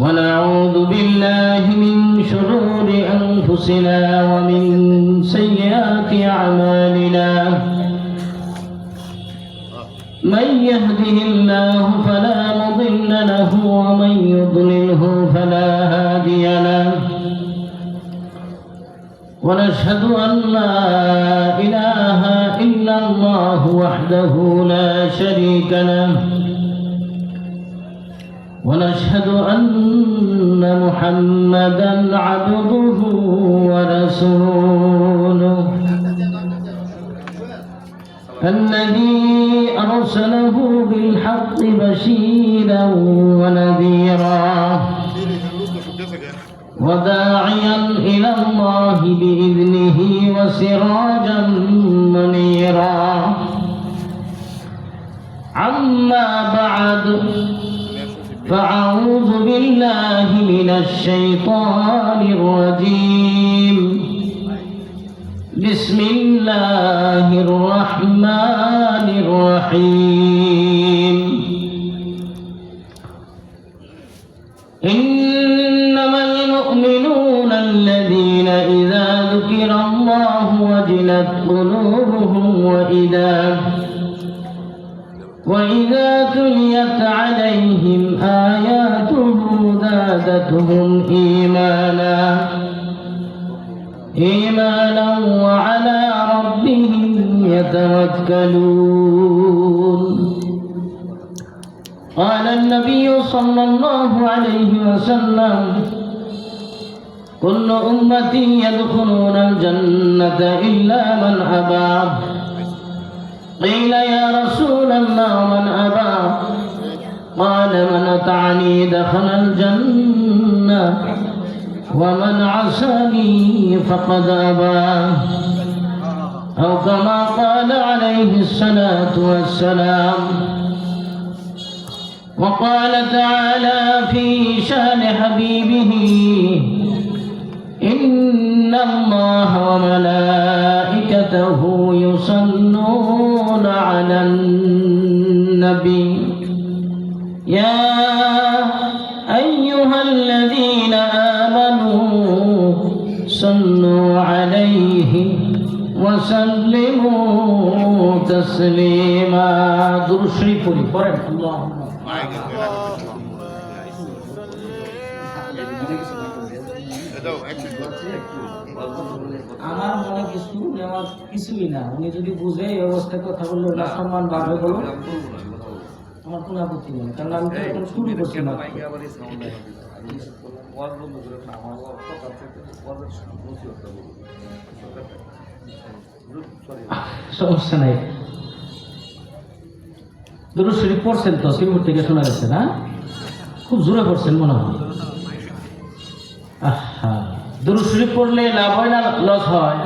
ونعوذ بالله من شرور أنفسنا ومن سيئات أعمالنا من يهده الله فلا مضل له ومن يضلله فلا هادي له ونشهد أن لا إله إلا الله وحده لا شريك له ونشهد أن محمدا عبده ورسوله الذي أرسله بالحق بشيرا ونذيرا وداعيا إلى الله بإذنه وسراجا منيرا عما بعد فأعوذ بالله من الشيطان الرجيم بسم الله الرحمن الرحيم إنما المؤمنون الذين إذا ذكر الله وجلت قلوبهم وإذا تليت عليهم آياته زادتهم إيمانا وعلى ربهم يتوكلون قال النبي صلى الله عليه وسلم كل أمتي يدخلون الجنة إلا من أبى قيل يا رسول الله من أبى قال من أطعني دخل الجنة ومن عصاني فقد أبى أو كما قال عليه الصلاة والسلام وقال تعالى في شأن حبيبه إن الله وملائكته يصلون على النبي يا أيها الذين آمنوا صلوا عليه وسلموا تسليما درود شريف পড়েন اللهم আমার মনে কিছু নেওয়ার কিছুই না উনি যদি বুঝে এই অবস্থায় কথা বললে ওনার সম্মান বাড়বে বলো আমার কোনো আপত্তি নেই কারণ আমি তো এখন শুরু করছি না সমস্যা নাই দুরূদ শরীফ পড়ছেন তো শ্রীপুর থেকে শোনা গেছে না খুব জোরে পড়ছেন মনে হয় আহা দুরূদ শরীফ পড়লে লাভ হয় না লস হয়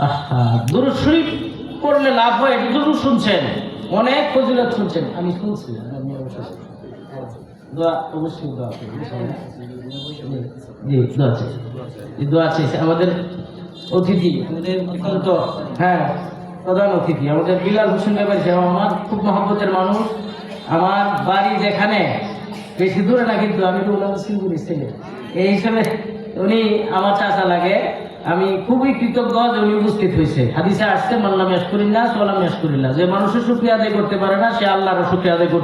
আহা দুরূদ শরীফ পড়লে লাভ হয় এটা দুরূদ শুনছেন অনেক ফজিলত শুনছেন আমি শুনছি আমি অবশ্যই দোয়া অবশ্যই দোয়া জি দোয়া আছে দোয়া আছে আমাদের অতিথি আমাদের অত্যন্ত প্রধান অতিথি আমাদের বিলাল হোসেন ব্যাপারী সাহেব আমার খুব মহব্বতের মানুষ আমার বাড়ি যেখানে বেশি দূরে না কিন্তু আমি তো বললাম শিলগুড়ি ছেলে এই হিসাবে উনি আমার চাচা লাগে আমি খুবই কৃতজ্ঞ যে উনি উপস্থিত হয়েছে হাদিসে আসছে মাল্লাম ইয়াশকুরিল্লাহ সালাম ইয়াশকুরিল্লাহ যে মানুষের শুকরিয়া আদায় করতে পারে না সে আল্লাহর শুকরিয়া আদায় করতে